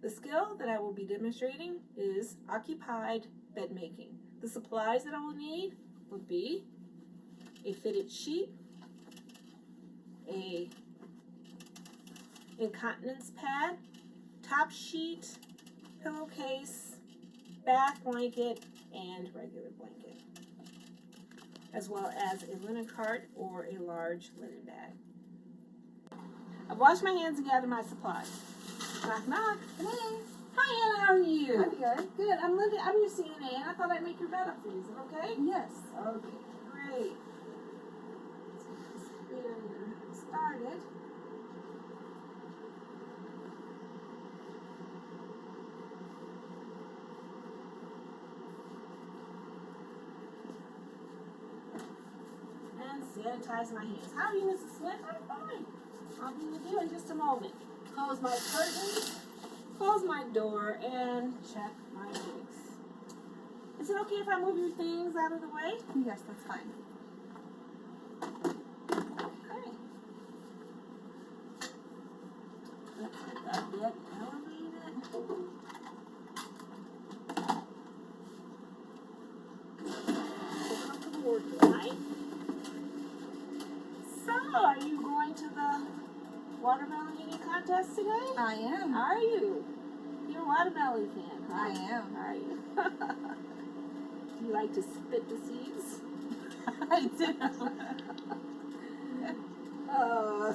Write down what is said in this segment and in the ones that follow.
The skill that I will be demonstrating is occupied bed making. The supplies that I will need would be a fitted sheet, a incontinence pad, top sheet, pillowcase, bath blanket, and regular blanket, as well as a linen cart or a large linen bag. I've washed my hands and gathered my supplies. Knock, knock. Hey. Hi, Anna. How are you? I'm good. Good. I'm Linda. I'm your CNA, and I thought I'd make your bed up for you. Is it okay? Yes. Okay. Great. Let's get this barrier started. And sanitize my hands. How are you, Mrs. Smith? I'm fine. I'll be with you in just a moment. Close my curtains, close my door, and check my wigs. Is it okay if I move your things out of the way? Yes, that's fine. Okay. Let's get that bed elevated. Feel comfortable working tonight. So, are you going to the watermelon eating contest today? I am. Are you? You're a watermelon fan, huh? I am. Are you? Do you like to spit the seeds? I do. Oh,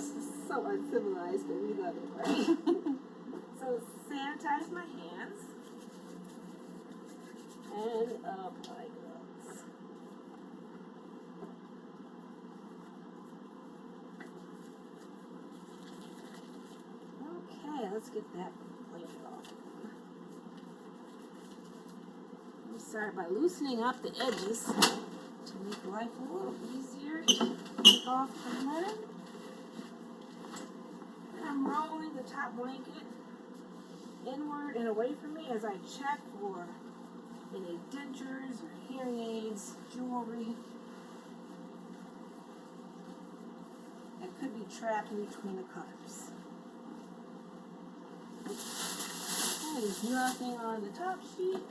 so uncivilized, but we love it, right? So sanitize my hands and apply gloves. Okay, let's get that blanket off. We'll start by loosening up the edges to make life a little easier. Take off the linen. I'm rolling the top blanket inward and away from me as I check for any dentures or hearing aids, jewelry that could be trapped in between the covers. There's nothing on the top sheet.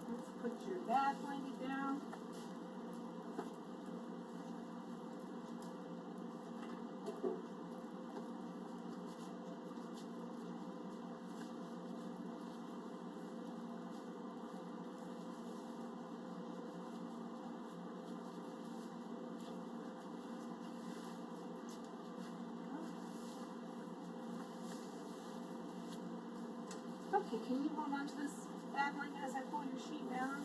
Let's put your bath blanket down. Okay, can you hold on to this bath blanket as I pull your sheet down?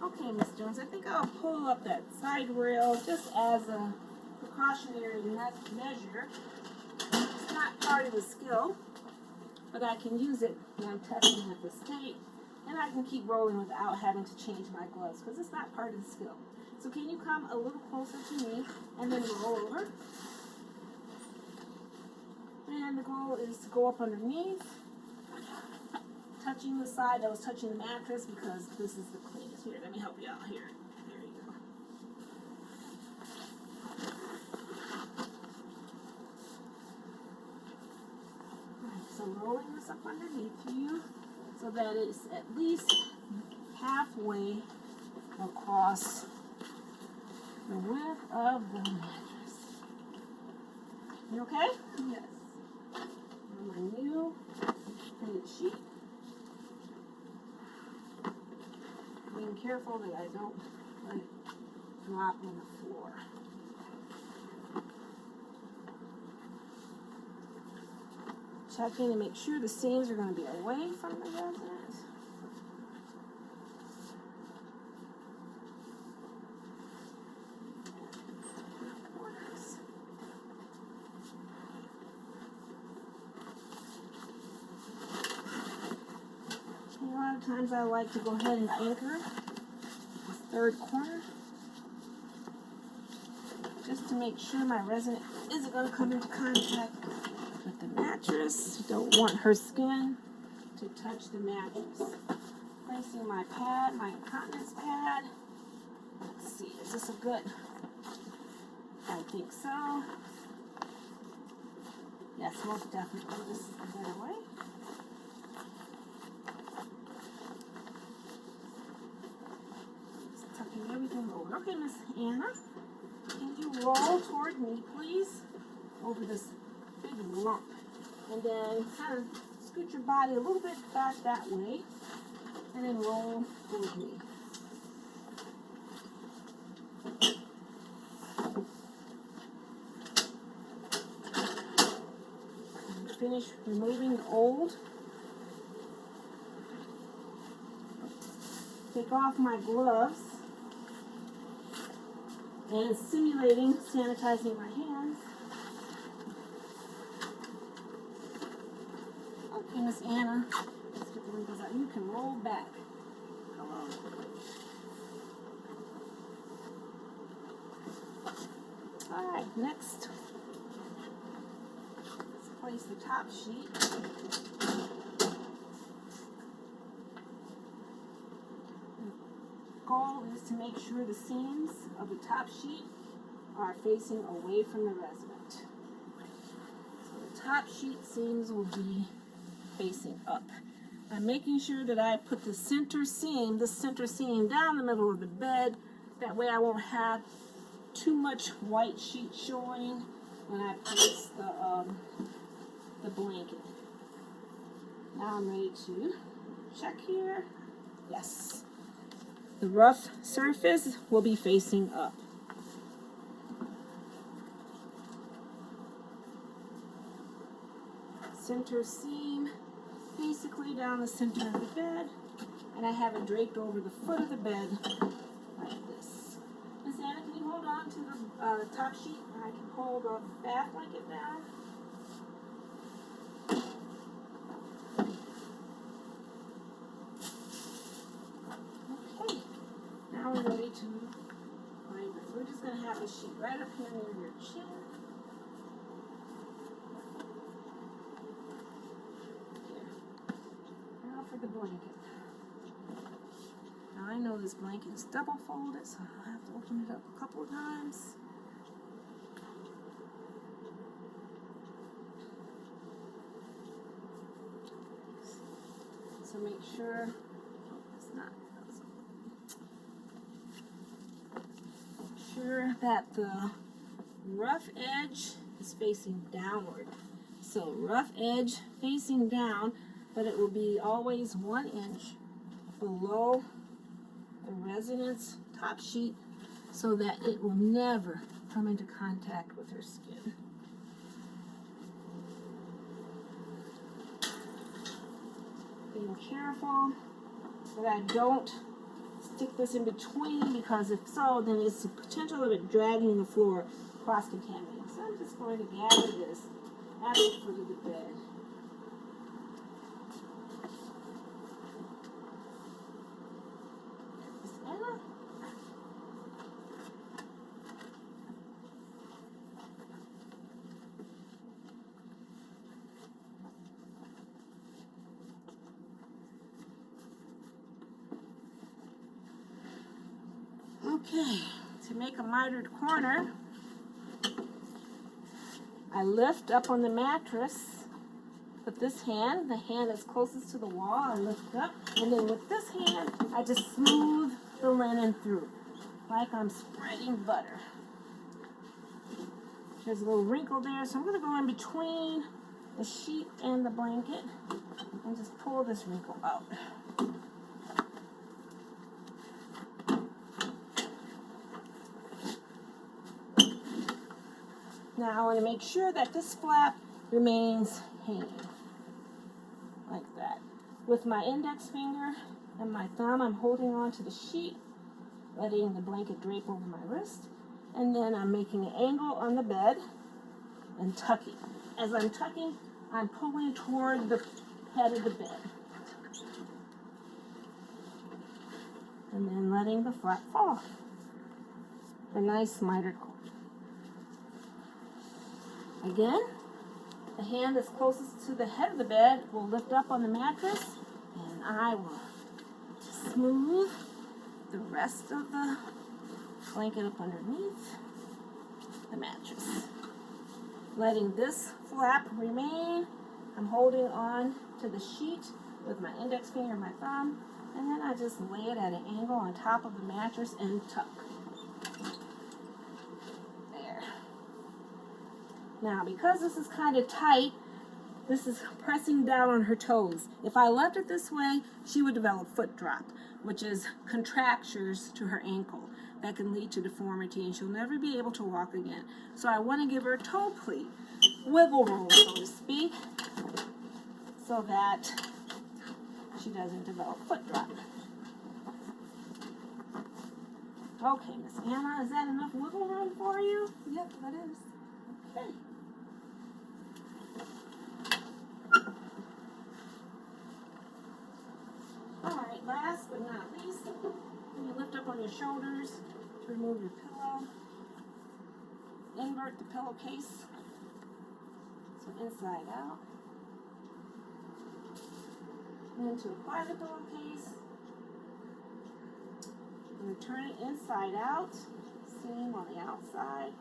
Okay, Miss Jones, I think I'll pull up that side rail just as a precautionary measure. It's not part of the skill, but I can use it when I'm testing at the state, and I can keep rolling without having to change my gloves because it's not part of the skill. So can you come a little closer to me and then roll over? And the goal is to go up underneath, touching the side that was touching the mattress because this is the cleanest. Here, let me help you out here. There you go. So rolling this up underneath you so that it's at least halfway across the width of the mattress. You okay? Yes. On my new fitted sheet. Being careful that I don't let it drop on the floor. Checking to make sure the seams are going to be away from the resident. A lot of times I like to go ahead and anchor the third corner just to make sure my resident isn't going to come into contact with the mattress. Don't want her skin to touch the mattress. Placing my pad, my incontinence pad. Let's see, is this a good? I think so. Yes, most definitely. This is the better way. Just tucking everything over. Okay, Miss Anna, can you roll toward me, please? Over this big lump. And then kind of scoot your body a little bit back that way. And then roll toward me. Finish removing the old. Take off my gloves and simulating sanitizing my hands. Okay, Miss Anna, let's get the wrinkles out. You can roll back. Hello. All right, next. Place the top sheet. The goal is to make sure the seams of the top sheet are facing away from the resident. So the top sheet seams will be facing up. I'm making sure that I put the center seam down the middle of the bed. That way I won't have too much white sheet showing when I place the blanket. Now I'm ready to check here. Yes. The rough surface will be facing up. Center seam basically down the center of the bed, and I have it draped over the foot of the bed like this. Miss Anna, can you hold on to the top sheet? I can hold the bath blanket down. Now we're ready to bind it. We're just going to have the sheet right up here near your chin. Here. Now for the blanket. Now I know this blanket is double folded, so I'll have to open it up a couple of times. So make sure it's not. Sure that the rough edge is facing downward. So rough edge facing down, but it will be always 1 inch below the resident's top sheet so that it will never come into contact with her skin. Being careful that I don't stick this in between, because if so, then it's the potential of it dragging the floor cross-contaminating. So I'm just going to gather this at the foot of the bed. Miss Anna? Okay, to make a mitered corner, I lift up on the mattress with this hand. The hand is closest to the wall. I lift up, and then with this hand, I just smooth the linen through, like I'm spreading butter. There's a little wrinkle there, so I'm going to go in between the sheet and the blanket and just pull this wrinkle out. Now I want to make sure that this flap remains hanging, like that. With my index finger and my thumb, I'm holding on to the sheet, letting the blanket drape over my wrist, and then I'm making an angle on the bed and tucking. As I'm tucking, I'm pulling toward the head of the bed, and then letting the flap fall. A nice mitered corner. Again, the hand that's closest to the head of the bed will lift up on the mattress, and I will smooth the rest of the blanket up underneath the mattress. Letting this flap remain, I'm holding on to the sheet with my index finger and my thumb, and then I just lay it at an angle on top of the mattress and tuck. There. Now, because this is kind of tight, this is pressing down on her toes. If I left it this way, she would develop foot drop, which is contractures to her ankle that can lead to deformity, and she'll never be able to walk again. So I want to give her a toe pleat, wiggle room, so to speak, so that she doesn't develop foot drop. Okay, Miss Anna, is that enough wiggle room for you? Yep, that is. Okay. Alright, last but not least, when you lift up on your shoulders to remove your pillow, invert the pillowcase. So inside out. And then to apply the pillowcase, I'm going to turn it inside out, seam on the outside,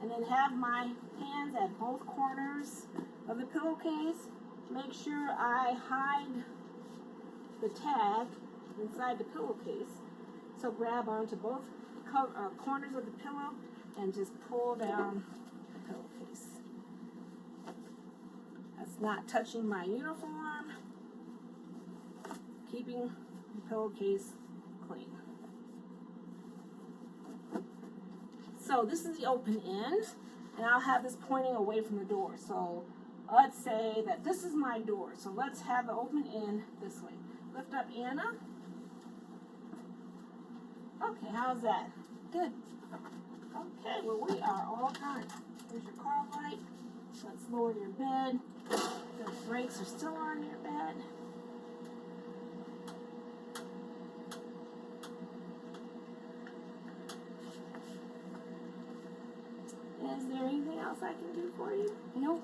and then have my hands at both corners of the pillowcase. Make sure I hide the tag inside the pillowcase. So grab onto both corners of the pillow and just pull down the pillowcase. That's not touching my uniform, keeping the pillowcase clean. So this is the open end, and I'll have this pointing away from the door. So let's say that this is my door. So let's have the open end this way. Lift up Anna. Okay, how's that? Good. Okay, well we are all done. Here's your car light. Let's lower your bed. The brakes are still on your bed. Is there anything else I can do for you? Nope.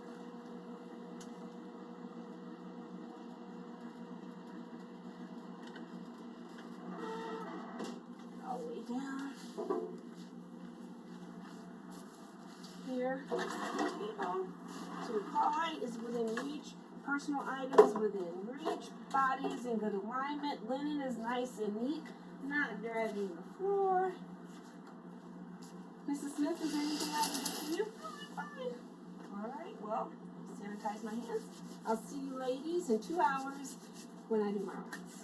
All the way down. Here. So the car height is within reach. Personal items within reach. Body is in good alignment. Linen is nice and neat. Not dragging the floor. Mrs. Smith, is there anything I can do for you? Fine. Alright, well, sanitize my hands. I'll see you ladies in 2 hours when I do my runs.